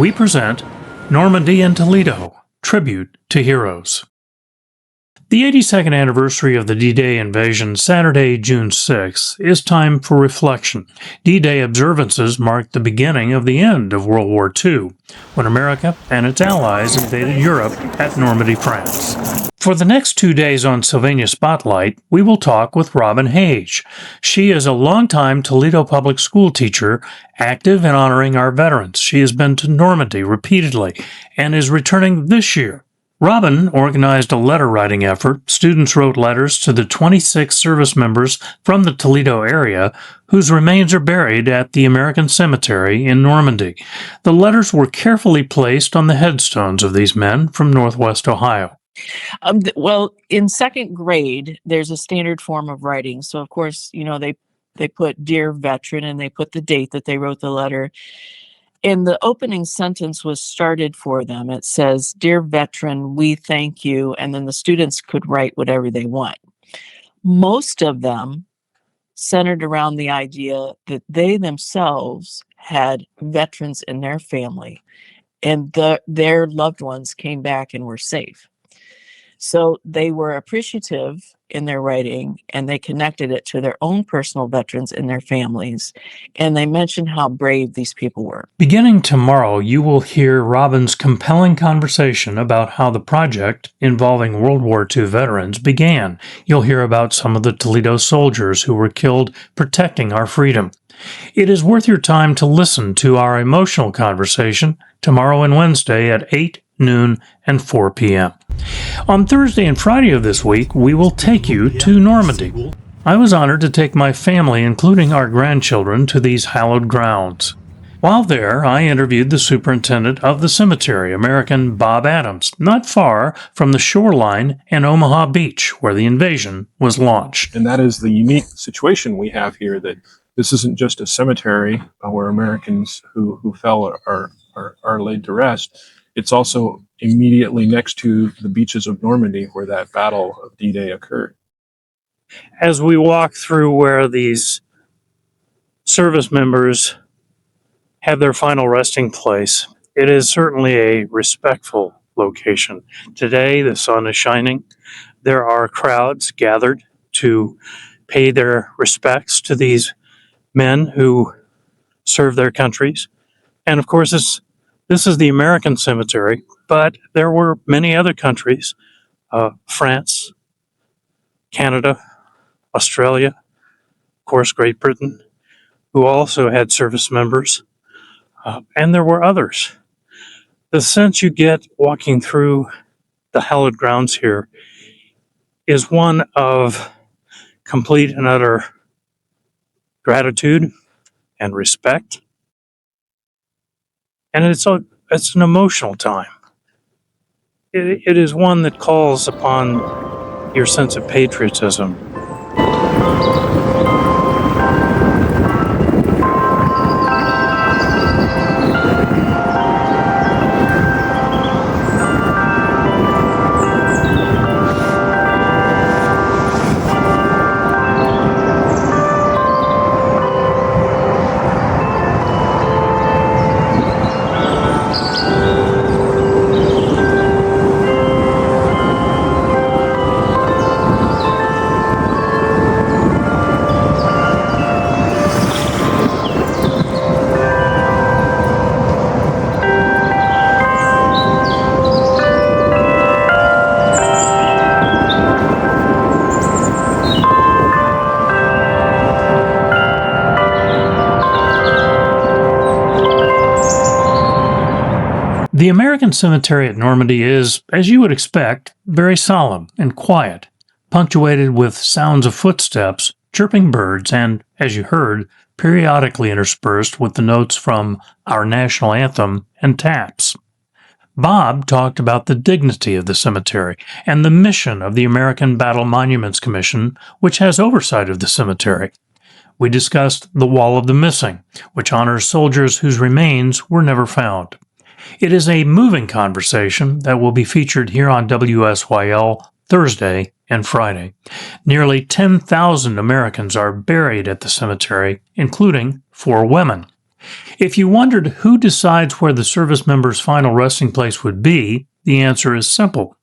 we present Normandy and Toledo, Tribute to Heroes. The 82nd anniversary of the D-Day invasion, Saturday, June 6, is time for reflection. D-Day observances marked the beginning of the end of World War II, when America and its allies invaded Europe at Normandy, France. For the next 2 days on Sylvania Spotlight, we will talk with Robin Hage. She is a longtime Toledo public school teacher, active in honoring our veterans. She has been to Normandy repeatedly and is returning this year. Robin organized a letter-writing effort. Students wrote letters to the 26 service members from the Toledo area whose remains are buried at the American Cemetery in Normandy. The letters were carefully placed on the headstones of these men from Northwest Ohio. Well, in second grade, there's a standard form of writing. So, of course, they put Dear Veteran and they put the date that they wrote the letter. And the opening sentence was started for them. It says, Dear Veteran, we thank you. And then the students could write whatever they want. Most of them centered around the idea that they themselves had veterans in their family and their loved ones came back and were safe. So they were appreciative in their writing, and they connected it to their own personal veterans and their families, and they mentioned how brave these people were. Beginning tomorrow, you will hear Robin's compelling conversation about how the project involving World War II veterans began. You'll hear about some of the Toledo soldiers who were killed protecting our freedom. It is worth your time to listen to our emotional conversation tomorrow and Wednesday at 8, noon, and 4 p.m. On Thursday and Friday of this week, we will take you to Normandy. I was honored to take my family, including our grandchildren, to these hallowed grounds. While there, I interviewed the superintendent of the cemetery, American Bob Adams, not far from the shoreline and Omaha Beach, where the invasion was launched. And that is the unique situation we have here, that this isn't just a cemetery where Americans who fell are laid to rest. It's also immediately next to the beaches of Normandy where that Battle of D-Day occurred. As we walk through where these service members have their final resting place, it is certainly a respectful location. Today, the sun is shining. There are crowds gathered to pay their respects to these men who serve their countries. And of course, this is the American cemetery, but there were many other countries, France, Canada, Australia, of course, Great Britain, who also had service members, and there were others. The sense you get walking through the hallowed grounds here is one of complete and utter gratitude and respect. And it's an emotional time. It is one that calls upon your sense of patriotism. The American Cemetery at Normandy is, as you would expect, very solemn and quiet, punctuated with sounds of footsteps, chirping birds, and, as you heard, periodically interspersed with the notes from our national anthem and taps. Bob talked about the dignity of the cemetery and the mission of the American Battle Monuments Commission, which has oversight of the cemetery. We discussed the Wall of the Missing, which honors soldiers whose remains were never found. It is a moving conversation that will be featured here on WSYL Thursday and Friday. Nearly 10,000 Americans are buried at the cemetery, including 4 women. If you wondered who decides where the service member's final resting place would be, the answer is simple.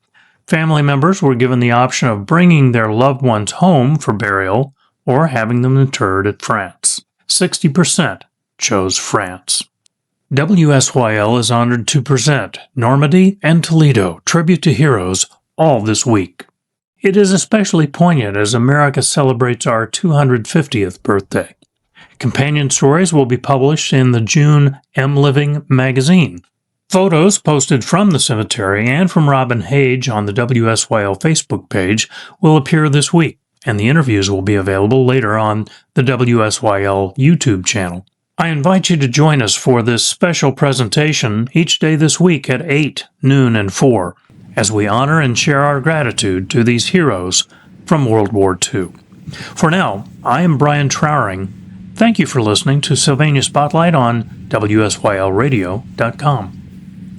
Family members were given the option of bringing their loved ones home for burial or having them interred at France. 60% chose France. WSYL is honored to present Normandy and Toledo Tribute to Heroes all this week. It is especially poignant as America celebrates our 250th birthday. Companion stories will be published in the June M Living magazine. Photos posted from the cemetery and from Robin Hage on the WSYL Facebook page will appear this week, and the interviews will be available later on the WSYL YouTube channel. I invite you to join us for this special presentation each day this week at 8, noon, and 4, as we honor and share our gratitude to these heroes from World War II. For now, I am Brian Trauring. Thank you for listening to Sylvania Spotlight on WSYLradio.com.